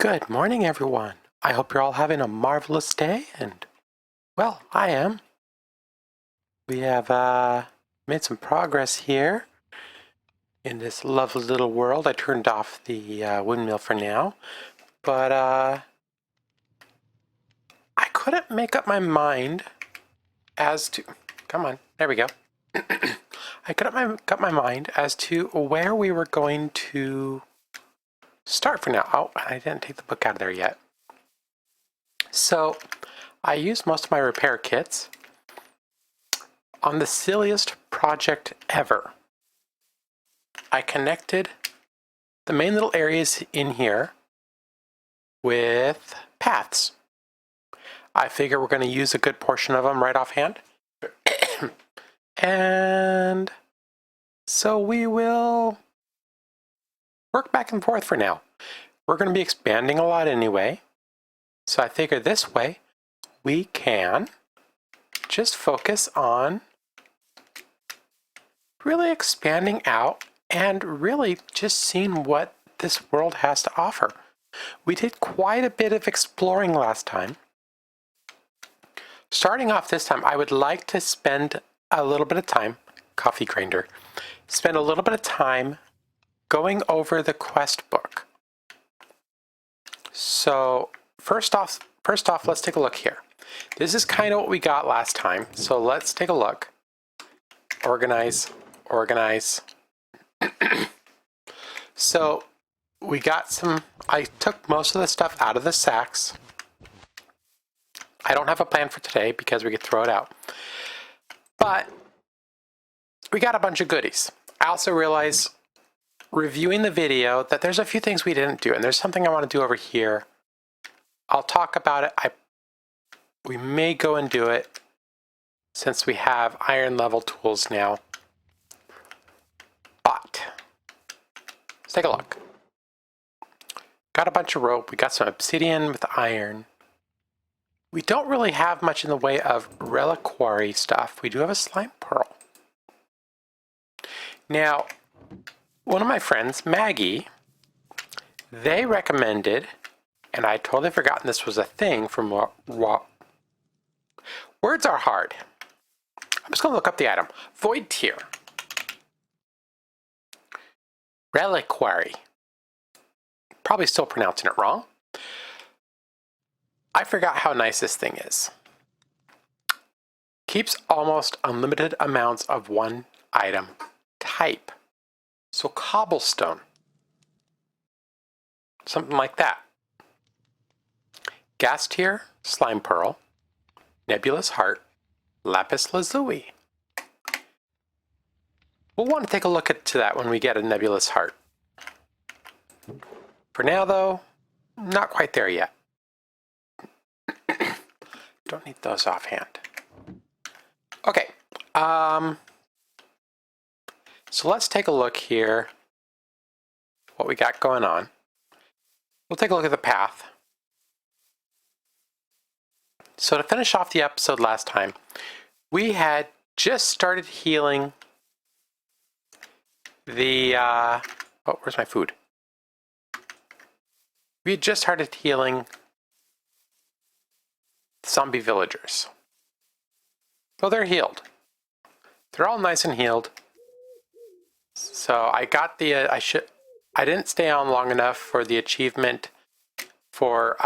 Good morning, everyone. I hope you're all having a marvelous day, and, well, I am. We have made some progress here in this lovely little world. I turned off the windmill for now, but I couldn't make up my mind as to... Come on, there we go. I couldn't make up my mind as to where we were going to start for now. Oh, I didn't take the book out of there yet. So I used most of my repair kits on the silliest project ever. I connected the main little areas in here with paths. I figure we're going to use a good portion of them right offhand. And so we will work back and forth for now. We're going to be expanding a lot anyway. So I figure this way we can just focus on really expanding out and really just seeing what this world has to offer. We did quite a bit of exploring last time. Starting off this time, I would like to spend a little bit of time, coffee grinder, spend a little bit of time going over the quest book. So first off, let's take a look here. This is kind of what we got last time. So let's take a look. Organize. So we got some, I took most of the stuff out of the sacks. I don't have a plan for today because we could throw it out. But we got a bunch of goodies. I also realized, reviewing the video, that there's a few things we didn't do, and there's something I want to do over here. I'll talk about it. We may go and do it since we have iron level tools now. But let's take a look. Got a bunch of rope. We got some obsidian with iron. We don't really have much in the way of reliquary stuff. We do have a slime pearl. Now, one of my friends, Maggie, they recommended, and I'd totally forgotten this was a thing from words are hard. I'm just going to look up the item. Void tier. Reliquary. Probably still pronouncing it wrong. I forgot how nice this thing is. Keeps almost unlimited amounts of one item type. So cobblestone. Something like that. Gas tier, slime pearl, nebulous heart, lapis lazuli. We'll want to take a look at that when we get a nebulous heart. For now, though, not quite there yet. Don't need those offhand. Okay. So let's take a look here. What we got going on. We'll take a look at the path. So to finish off the episode last time, we had just started healing the, oh, where's my food? We had just started healing zombie villagers. Well, they're healed. They're all nice and healed. So I got the, I didn't stay on long enough for the achievement for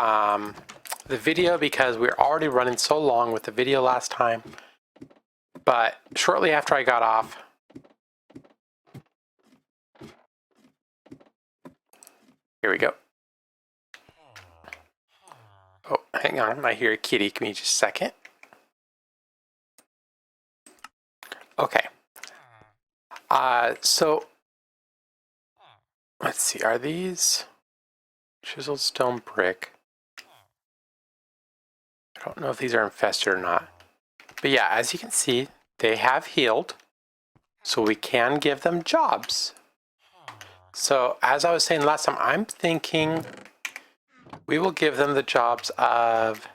the video because we were already running so long with the video last time. But shortly after I got off, here we go. Oh, hang on, I hear a kitty. Give me just a second. Okay. So let's see, are these chiseled stone brick? I don't know if these are infested or not. But yeah, as you can see, they have healed, so we can give them jobs. So as I was saying last time, I'm thinking we will give them the jobs of,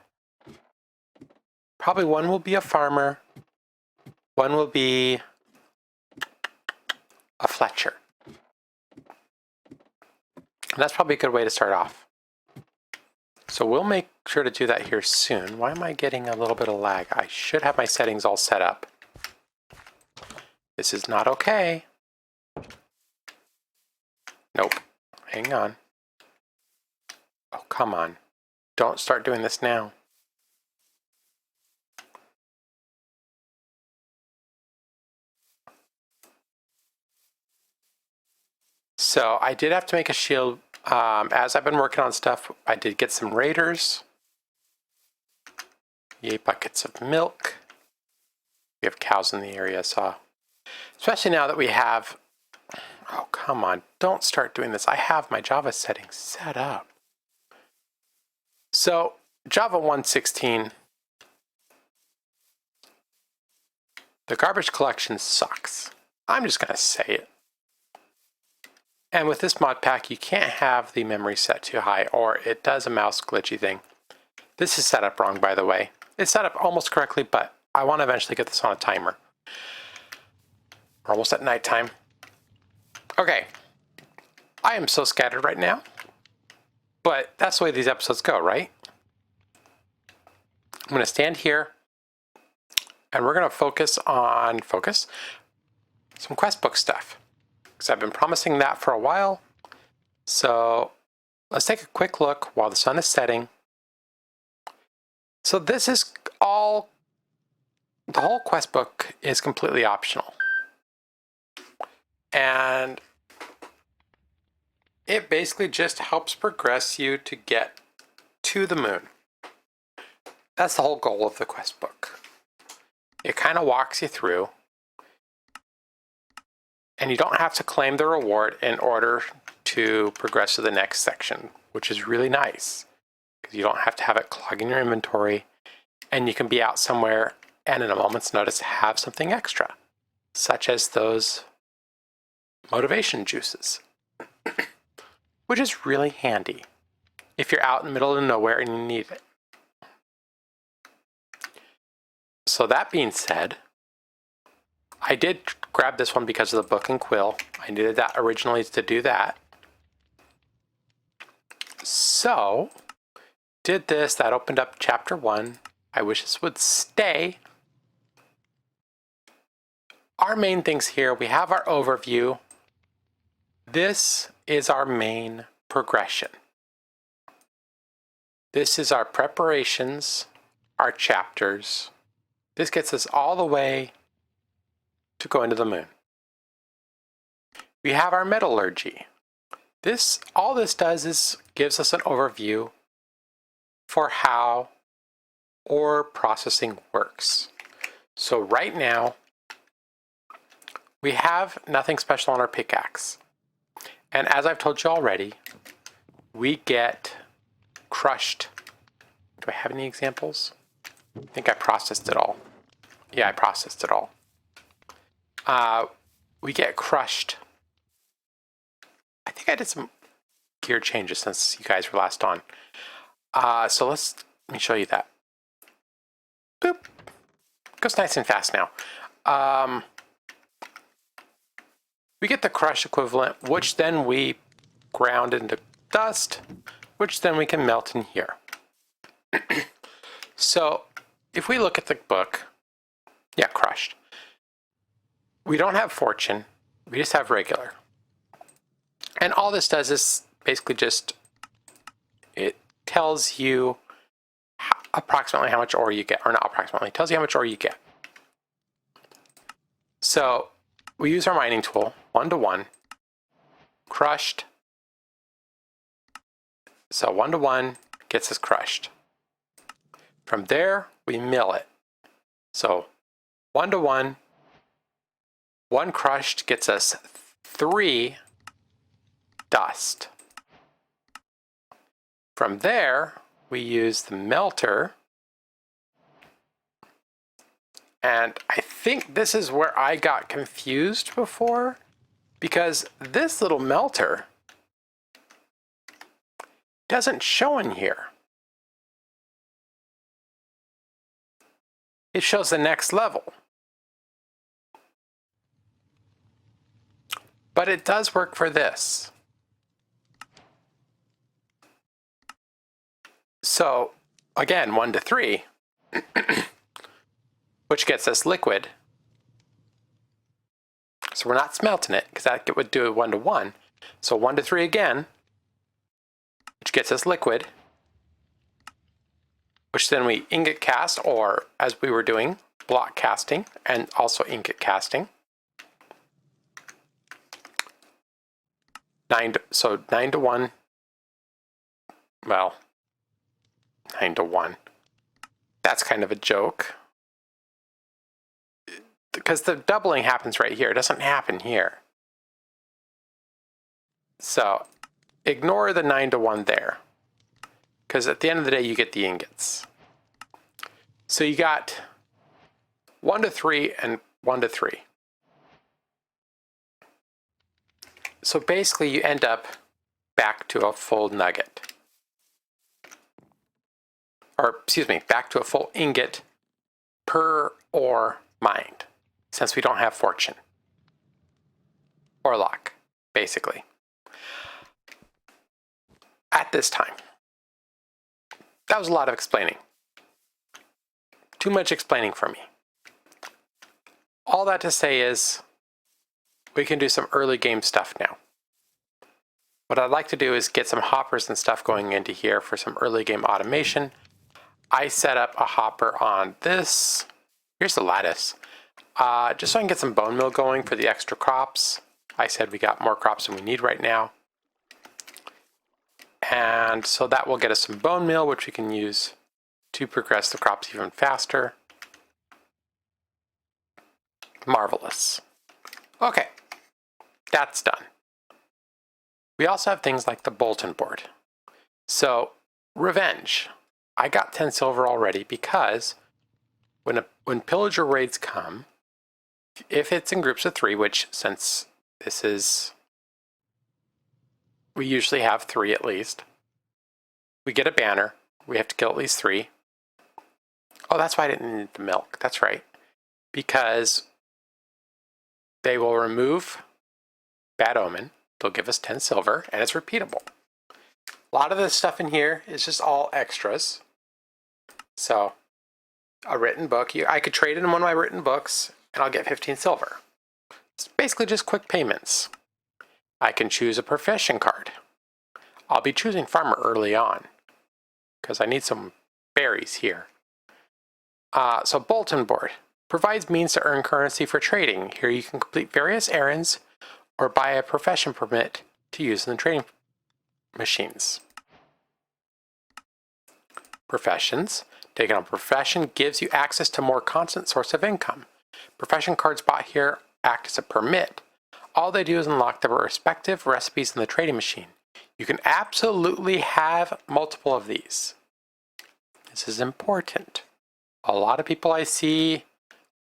probably one will be a farmer, one will be a Fletcher. And that's probably a good way to start off. So we'll make sure to do that here soon. Why am I getting a little bit of lag? I should have my settings all set up. This is not okay. Nope. Hang on. Oh, come on. Don't start doing this now. So I did have to make a shield. As I've been working on stuff, I did get some raiders. 8 buckets of milk. We have cows in the area, so especially now that we have, oh, come on, don't start doing this. I have my Java settings set up. So Java 1.16, the garbage collection sucks. I'm just gonna say it. And with this mod pack, you can't have the memory set too high, or it does a mouse glitchy thing. This is set up wrong, by the way. It's set up almost correctly, but I want to eventually get this on a timer. We're almost at nighttime. Okay. I am so scattered right now, but that's the way these episodes go, right? I'm going to stand here, and we're going to focus on some quest book stuff, because I've been promising that for a while. So let's take a quick look while the sun is setting. So this is all, the whole quest book is completely optional. And it basically just helps progress you to get to the moon. That's the whole goal of the quest book. It kind of walks you through, and you don't have to claim the reward in order to progress to the next section, which is really nice, because you don't have to have it clogging your inventory, and you can be out somewhere and in a moment's notice have something extra, such as those motivation juices, which is really handy if you're out in the middle of nowhere and you need it. So that being said, I did grab this one because of the book and quill. I needed that originally to do that. So, did this, that opened up chapter 1. I wish this would stay. Our main things here, we have our overview. This is our main progression. This is our preparations, our chapters. This gets us all the way to go into the moon. We have our metallurgy. All this does is gives us an overview for how ore processing works. So right now, we have nothing special on our pickaxe. And as I've told you already, we get crushed. Do I have any examples? I think I processed it all. Yeah, I processed it all. We get crushed. I think I did some gear changes since you guys were last on. So let me show you that. Boop. Goes nice and fast now. We get the crush equivalent, which then we ground into dust, which then we can melt in here. So if we look at the book, yeah, crushed. We don't have fortune, we just have regular. And all this does is basically it tells you approximately how much ore you get, or not approximately, it tells you how much ore you get. So we use our mining tool, 1-to-1, crushed. So 1-to-1 gets us crushed. From there, we mill it. So 1-to-1, 1 crushed gets us 3 dust. From there, we use the melter. And I think this is where I got confused before, because this little melter doesn't show in here. It shows the next level. But it does work for this. So again, 1 to 3, which gets us liquid. So we're not smelting it because that would do a 1 to 1. So 1 to 3 again, which gets us liquid, which then we ingot cast, or as we were doing, block casting and also ingot casting. So 9 to 1. Well, 9 to 1. That's kind of a joke. Because the doubling happens right here. It doesn't happen here. So ignore the 9 to 1 there. Because at the end of the day, you get the ingots. So you got 1 to 3 and 1 to 3. So basically you end up back to a full nugget. Or, excuse me, back to a full ingot per ore mined, since we don't have fortune. Or luck, basically. At this time. That was a lot of explaining. Too much explaining for me. All that to say is, we can do some early game stuff now. What I'd like to do is get some hoppers and stuff going into here for some early game automation. I set up a hopper on this. Here's the lattice. Just so I can get some bone meal going for the extra crops. I said we got more crops than we need right now. And so that will get us some bone meal, which we can use to progress the crops even faster. Marvelous. Okay, that's done. We also have things like the bulletin board. So, revenge. I got 10 silver already because when pillager raids come, if it's in groups of 3, which since this is, we usually have 3 at least, we get a banner. We have to kill at least 3. Oh, that's why I didn't need the milk. That's right. Because they will remove bad omen. They'll give us 10 silver, and it's repeatable. A lot of this stuff in here is just all extras. So, a written book. I could trade it in one of my written books, and I'll get 15 silver. It's basically just quick payments. I can choose a profession card. I'll be choosing farmer early on, because I need some berries here. So, bulletin board. Provides means to earn currency for trading. Here you can complete various errands or buy a profession permit to use in the trading machines. Professions. Taking on a profession gives you access to more constant source of income. Profession cards bought here act as a permit. All they do is unlock the respective recipes in the trading machine. You can absolutely have multiple of these. This is important. A lot of people I see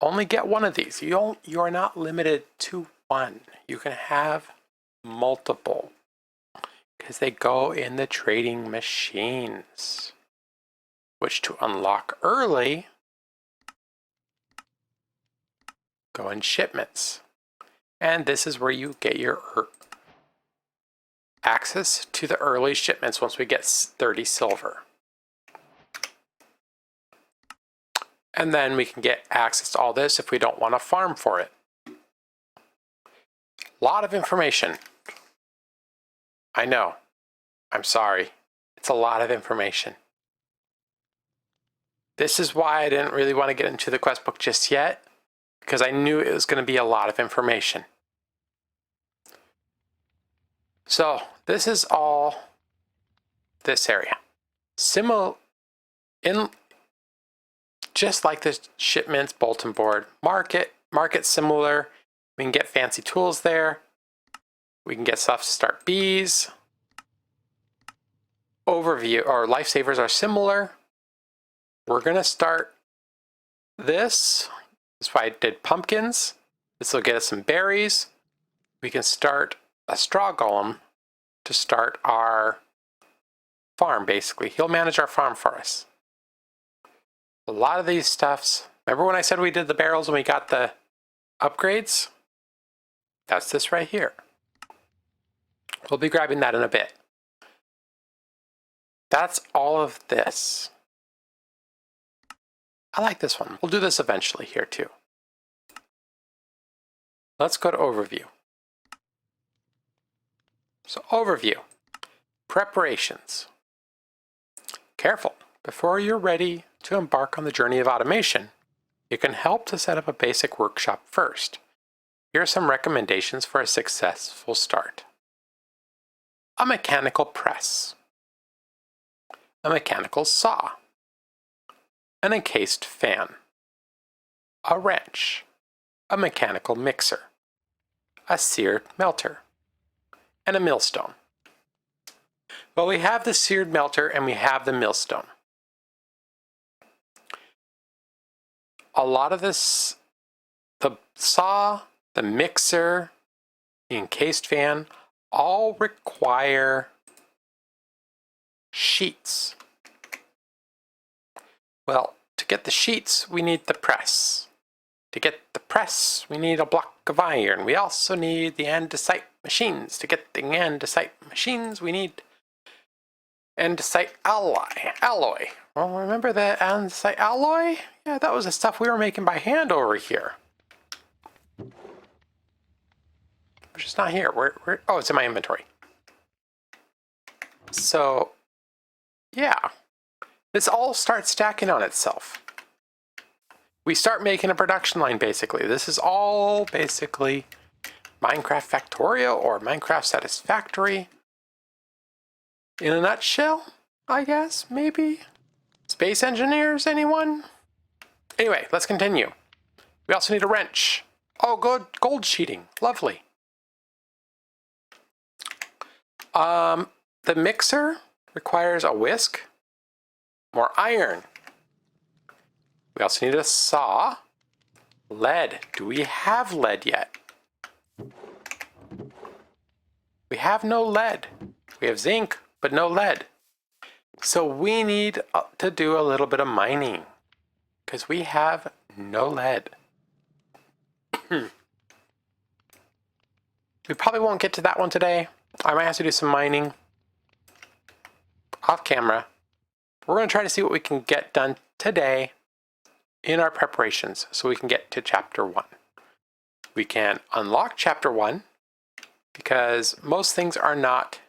only get one of these. You are not limited to one. You can have multiple because they go in the trading machines, which to unlock early go in shipments. And this is where you get your access to the early shipments once we get 30 silver. And then we can get access to all this if we don't want to farm for it. A lot of information. I know. I'm sorry. It's a lot of information. This is why I didn't really want to get into the quest book just yet, because I knew it was going to be a lot of information. So this is all this area. Just like the shipments, bulletin board, market similar. We can get fancy tools there. We can get stuff to start bees. Overview, or lifesavers are similar. We're gonna start this. That's why I did pumpkins. This will get us some berries. We can start a straw golem to start our farm, basically. He'll manage our farm for us. A lot of these stuffs, remember when I said we did the barrels and we got the upgrades? That's this right here. We'll be grabbing that in a bit. That's all of this. I like this one. We'll do this eventually here too. Let's go to overview. So overview, preparations. Careful, before you're ready to embark on the journey of automation, you can help to set up a basic workshop first. Here are some recommendations for a successful start. A mechanical press, a mechanical saw, an encased fan, a wrench, a mechanical mixer, a seared melter, and a millstone. Well, we have the seared melter and we have the millstone. A lot of this, the saw, the mixer, the encased fan, all require sheets. Well, to get the sheets, we need the press. To get the press, we need a block of iron. We also need the andesite machines. To get the andesite machines, we need andesite alloy. Well, remember the andesite alloy? Yeah, that was the stuff we were making by hand over here. Which is not here. Where? Oh, it's in my inventory. So, yeah. This all starts stacking on itself. We start making a production line, basically. This is all basically Minecraft Factorio or Minecraft Satisfactory. In a nutshell, I guess, maybe. Space engineers, anyone? Anyway, let's continue. We also need a wrench. Oh, good, gold sheeting, lovely. The mixer requires a whisk, more iron. We also need a saw. Lead. Do we have lead yet? We have no lead. We have zinc, but no lead. So we need to do a little bit of mining because we have no lead. We probably won't get to that one today. I might have to do some mining off camera. We're going to try to see what we can get done today in our preparations so we can get to chapter 1. We can unlock chapter 1 because most things are not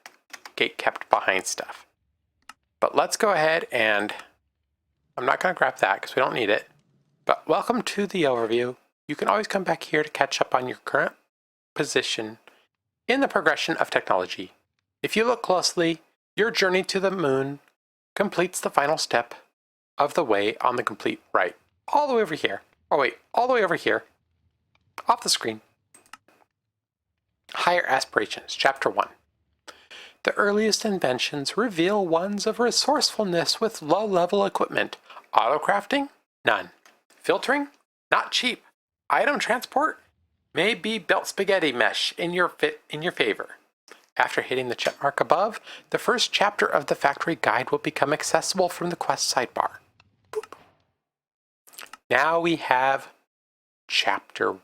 gate kept behind stuff. But let's go ahead and I'm not going to grab that because we don't need it. But welcome to the overview. You can always come back here to catch up on your current position in the progression of technology. If you look closely, your journey to the moon completes the final step of the way on the complete right. All the way over here. Oh wait, all the way over here. Off the screen. Higher Aspirations, Chapter 1. The earliest inventions reveal ones of resourcefulness with low-level equipment. Auto-crafting? None. Filtering? Not cheap. Item transport? May be belt spaghetti mesh in your favor. After hitting the check mark above, the first chapter of the factory guide will become accessible from the quest sidebar. Boop. Now we have chapter 1.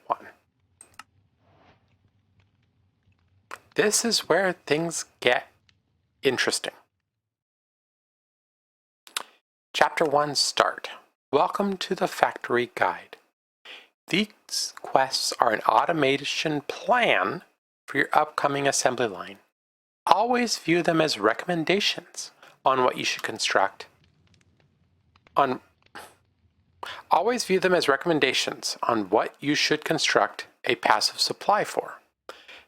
This is where things get interesting. Chapter 1 Start. Welcome to the factory guide. These quests are an automation plan for your upcoming assembly line. Always view them as recommendations on what you should construct. Always view them as recommendations on what you should construct a passive supply for.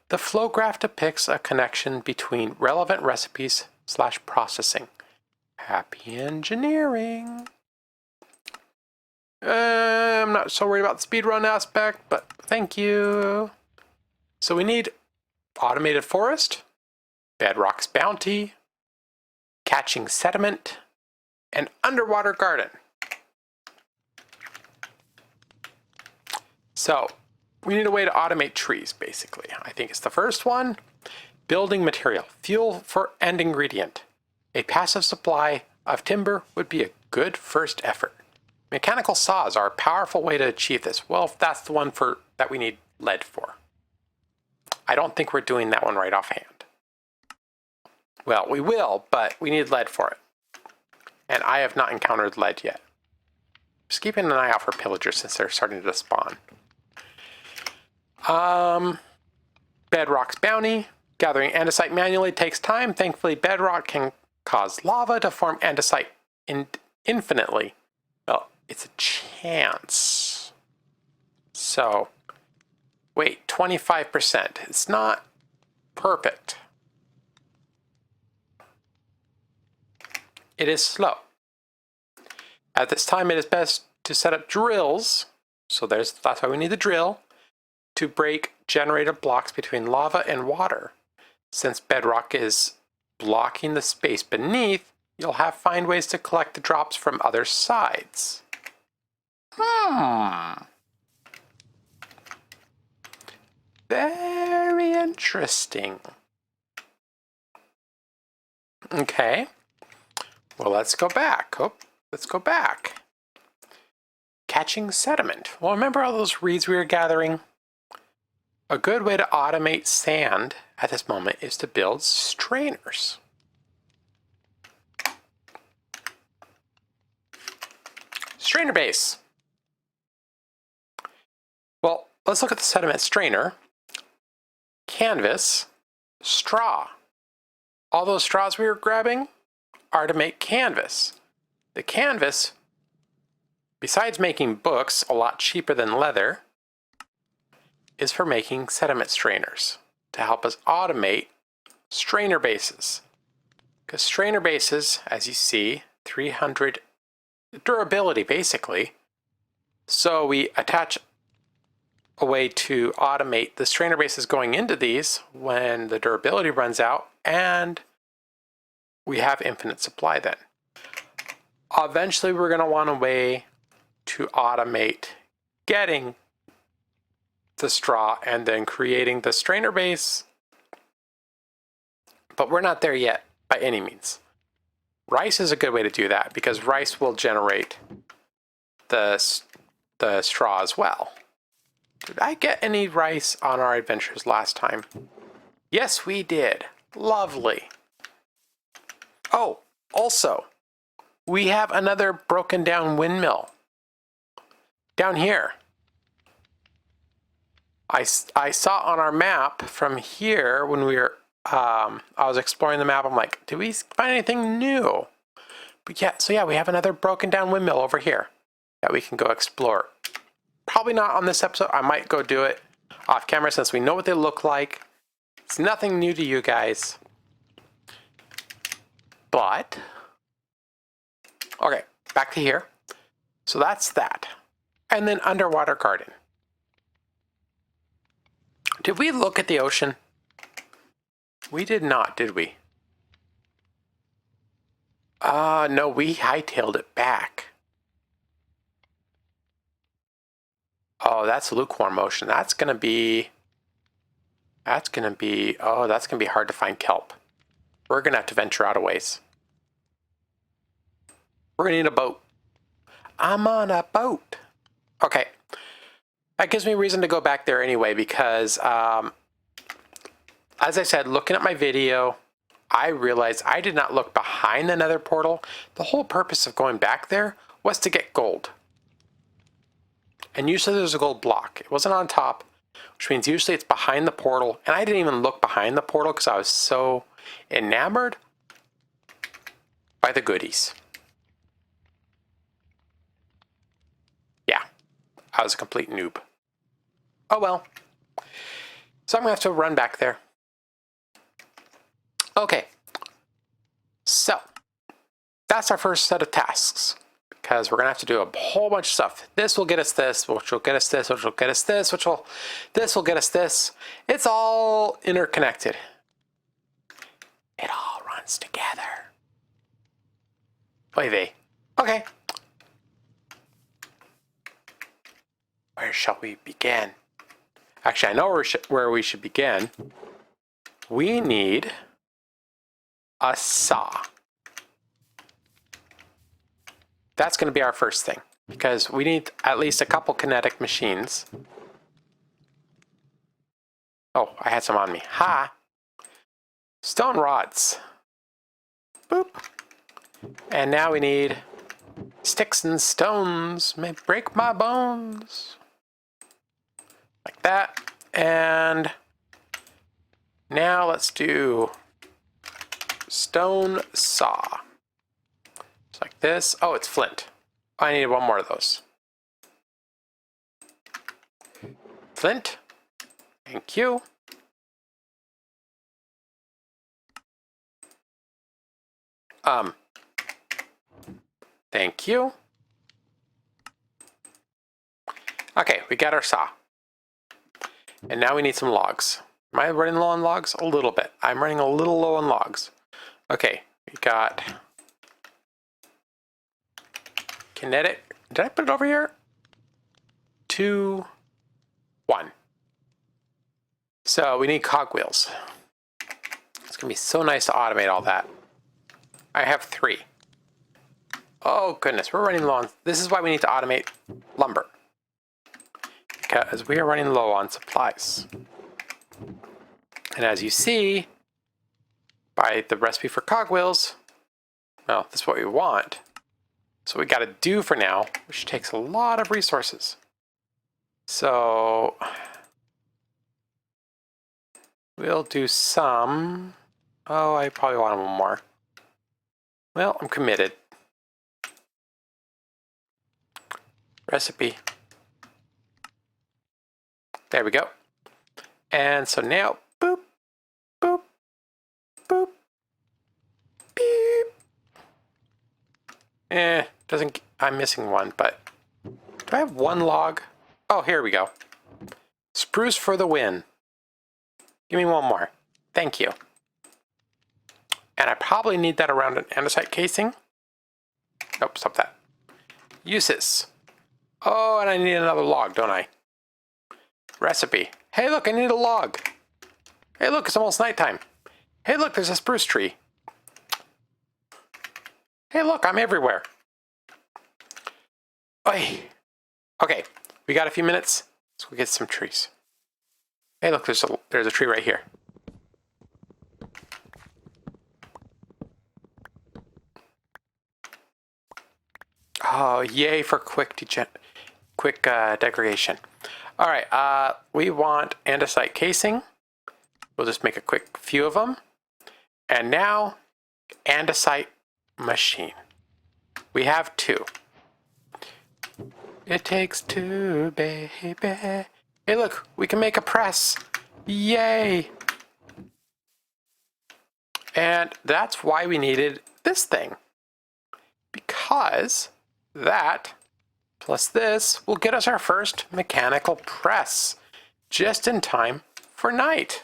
The flow graph depicts a connection between relevant recipes / processing. Happy engineering! I'm not so worried about the speedrun aspect, but thank you. So we need automated forest, bedrock's bounty, catching sediment, and underwater garden. So we need a way to automate trees, basically. I think it's the first one. Building material, fuel for and ingredient. A passive supply of timber would be a good first effort. Mechanical saws are a powerful way to achieve this. Well, if that's the one that we need lead for. I don't think we're doing that one right offhand. Well, we will, but we need lead for it. And I have not encountered lead yet. Just keeping an eye out for pillagers since they're starting to spawn. Bedrock's bounty. Gathering andesite manually takes time. Thankfully, bedrock can cause lava to form andesite infinitely. Well, it's a chance. So, wait, 25%. It's not perfect. It is slow. At this time, it is best to set up drills. So that's why we need the drill to break generated blocks between lava and water. Since bedrock is blocking the space beneath, you'll have to find ways to collect the drops from other sides. Very interesting. Okay. Well, let's go back. Let's go back. Catching sediment. Well, remember all those reeds we were gathering? A good way to automate sand at this moment is to build strainers. Strainer base. Well, let's look at the sediment strainer. Canvas, straw. All those straws we were grabbing are to make canvas. The canvas, besides making books a lot cheaper than leather, is for making sediment strainers to help us automate strainer bases. Because strainer bases, as you see, 300 durability basically. So we attach a way to automate the strainer bases going into these when the durability runs out, and we have infinite supply then. Eventually we're going to want a way to automate getting the straw and then creating the strainer base, but we're not there yet by any means. Rice is a good way to do that because rice will generate the straw as well. Did I get any rice on our adventures last time? Yes, we did. Lovely. Oh, also, we have another broken down windmill down here. I saw on our map from here when we were, I was exploring the map. I'm like, did we find anything new? But yeah, so yeah, we have another broken down windmill over here that we can go explore. Probably not on this episode. I might go do it off camera since we know what they look like. It's nothing new to you guys. But, okay, back to here. So that's that. And then underwater garden. Did we look at the ocean? We did not, did we? No, we hightailed it back. Oh, that's lukewarm ocean. That's gonna be hard to find kelp. We're gonna have to venture out a ways. We're gonna need a boat. I'm on a boat. Okay. That gives me reason to go back there anyway because, as I said, looking at my video, I realized I did not look behind the nether portal. The whole purpose of going back there was to get gold. And usually there's a gold block. It wasn't on top, which means usually it's behind the portal. And I didn't even look behind the portal because I was so enamored by the goodies. Yeah, I was a complete noob. Oh well. So I'm going to have to run back there. Okay. So, that's our first set of tasks. Because we're going to have to do a whole bunch of stuff. This will get us this, which will get us this, which will get us this, this will get us this. It's all interconnected. It all runs together. Oy vey. Okay. Where shall we begin? Actually, I know where we should begin. We need a saw. That's going to be our first thing, because we need at least a couple kinetic machines. Oh, I had some on me. Ha! Stone rods. Boop. And now we need sticks and stones may break my bones. Like that. And now let's do stone saw. Just like this. Oh, it's flint. I need one more of those. Flint. Thank you. Thank you. Okay, we got our saw. And now we need some logs. Am I running low on logs? A little bit. I'm running a little low on logs. Okay, we got kinetic. Did I put it over here? 2, 1. So we need cogwheels. It's going to be so nice to automate all that. I have 3. Oh goodness, we're running low on... This is why we need to automate lumber. Because we are running low on supplies. And as you see, by the recipe for cogwheels, well, this is what we want. So we got to do for now, which takes a lot of resources. So we'll do some. Oh, I probably want one more. Well, I'm committed. Recipe. There we go. And so now, boop, boop, boop, beep. Doesn't, I'm missing one, but do I have one log? Oh, here we go. Spruce for the win. Give me one more. Thank you. And I probably need that around an andesite casing. Nope, stop that. Uses. Oh, and I need another log, don't I? Recipe. Hey, look, I need a log. Hey, look, it's almost nighttime. Hey, look, there's a spruce tree. Hey, look, I'm everywhere. Oy. Okay, we got a few minutes. Let's go get some trees. Hey, look, there's a tree right here. Oh, yay for quick degradation. All right, we want andesite casing. We'll just make a quick few of them. And now, andesite machine. We have 2. It takes 2, baby. Hey, look, we can make a press. Yay! And that's why we needed this thing. Because that plus this will get us our first mechanical press, just in time for night.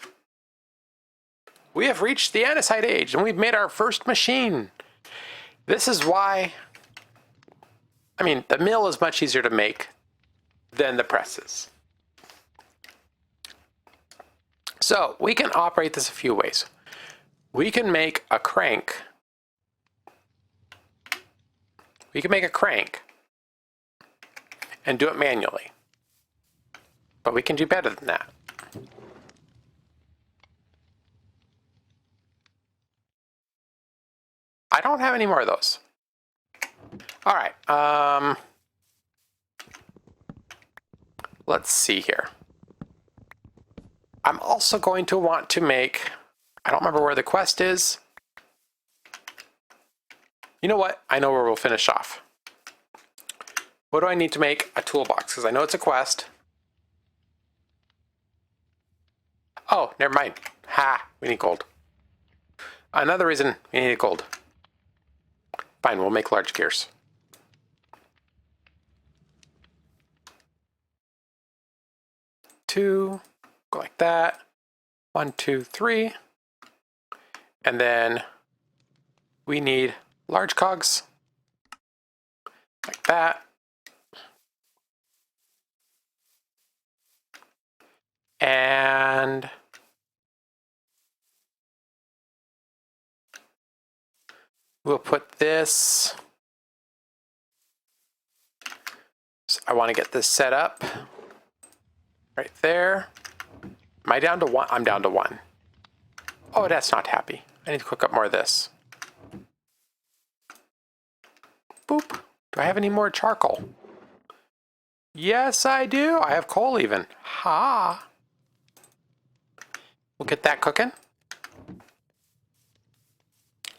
We have reached the andesite age, and we've made our first machine. This is why, I mean, the mill is much easier to make than the presses. So we can operate this a few ways. We can make a crank. We can make a crank and do it manually. But we can do better than that. I don't have any more of those. All right. Let's see here. I'm also going to want to make, I don't remember where the quest is. You know what? I know where we'll finish off. What do I need to make a toolbox? Because I know it's a quest. Oh, never mind. Ha, we need gold. Another reason we need gold. Fine, we'll make large gears. Two, go like that. 1, 2, 3. And then we need large cogs. Like that. And we'll put this, so I want to get this set up right there. Am I down to 1? I'm down to 1. Oh, that's not happy. I need to cook up more of this. boop. Do I have any more charcoal? Yes, I do. I have coal even. Ha! We'll get that cooking.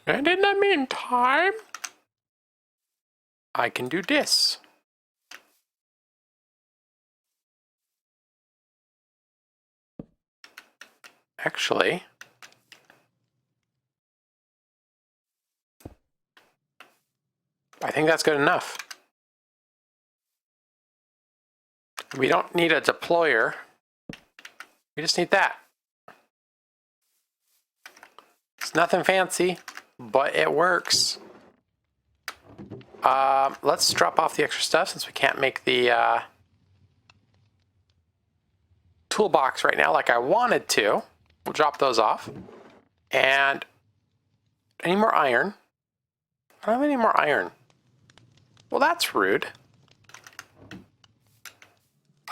And in the meantime, I can do this. Actually, I think that's good enough. We don't need a deployer. We just need that. It's nothing fancy, but it works. Let's drop off the extra stuff since we can't make the toolbox right now like I wanted to. We'll drop those off. And any more iron? I don't have any more iron. Well, that's rude.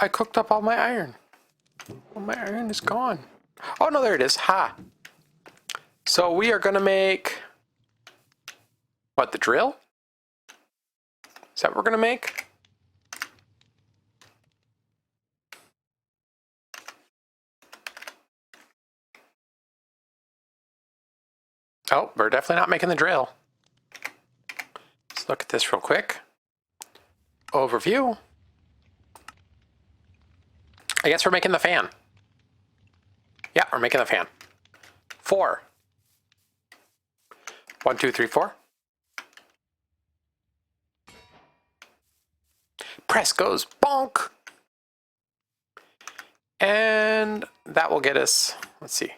I cooked up all my iron. Well, my iron is gone. Oh, no, there it is. Ha! So we are going to make... What, the drill? Is that what we're going to make? Oh, we're definitely not making the drill. Let's look at this real quick. Overview. I guess we're making the fan. Yeah, we're making the fan. 4. 1, 2, 3, 4. Press goes bonk. And that will get us, let's see,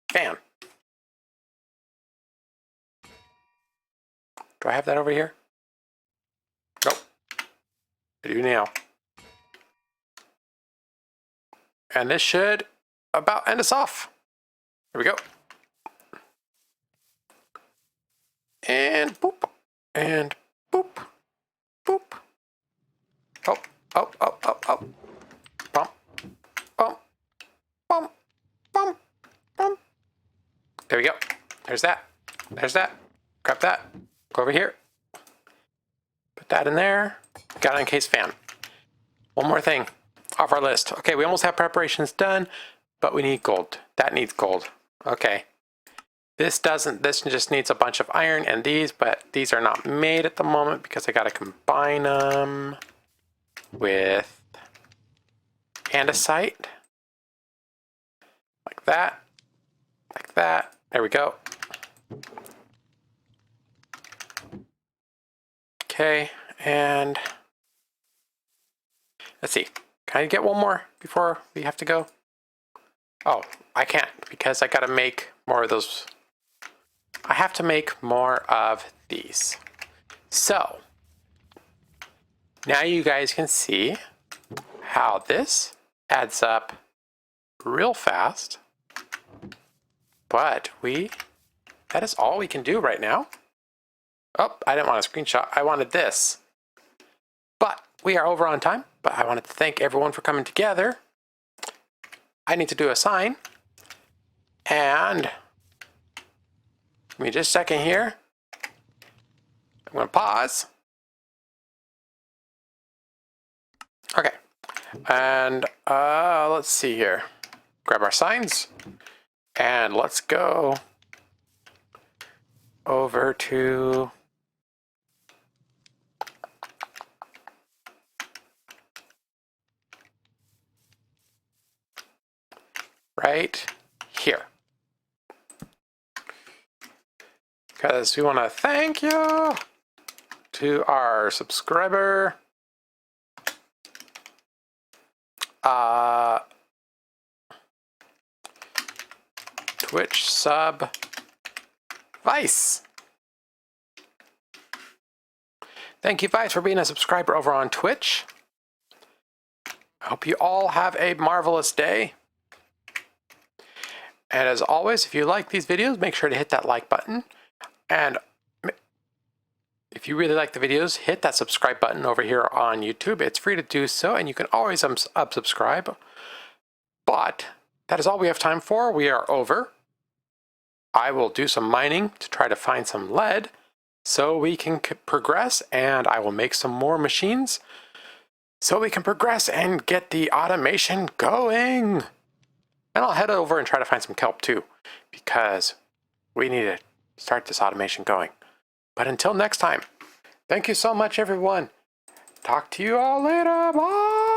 fan. Do I have that over here? Nope. I do now. And this should about end us off. Here we go. And boop. And boop. Boop. Oh, oh, oh, oh, oh. Bump. Bump. Bump. Bump. Bump. There we go. There's that. There's that. Grab that. Go over here. Put that in there. Got it in case fan. One more thing off our list. Okay, we almost have preparations done, but we need gold. That needs gold. Okay. This doesn't, this just needs a bunch of iron and these, but these are not made at the moment because I gotta combine them with andesite. Like that. Like that. There we go. Okay, and let's see. Can I get one more before we have to go? Oh, I can't because I gotta make more of those. I have to make more of these. So, now you guys can see how this adds up real fast. But that is all we can do right now. Oh, I didn't want a screenshot. I wanted this. But we are over on time. But I wanted to thank everyone for coming together. I need to do a sign. And give me just a second here. I'm going to pause. Okay. And let's see here. Grab our signs. And let's go over to right here. Because we want to thank you to our subscriber. Twitch sub Vice. Thank you, Vice, for being a subscriber over on Twitch. I hope you all have a marvelous day. And as always, if you like these videos, make sure to hit that like button. And if you really like the videos, hit that subscribe button over here on YouTube. It's free to do so, and you can always unsubscribe. But that is all we have time for. We are over. I will do some mining to try to find some lead. so we can progress, and I will make some more machines so we can progress and get the automation going. And I'll head over and try to find some kelp too, because we need to start this automation going. But until next time, thank you so much, everyone. Talk to you all later. Bye.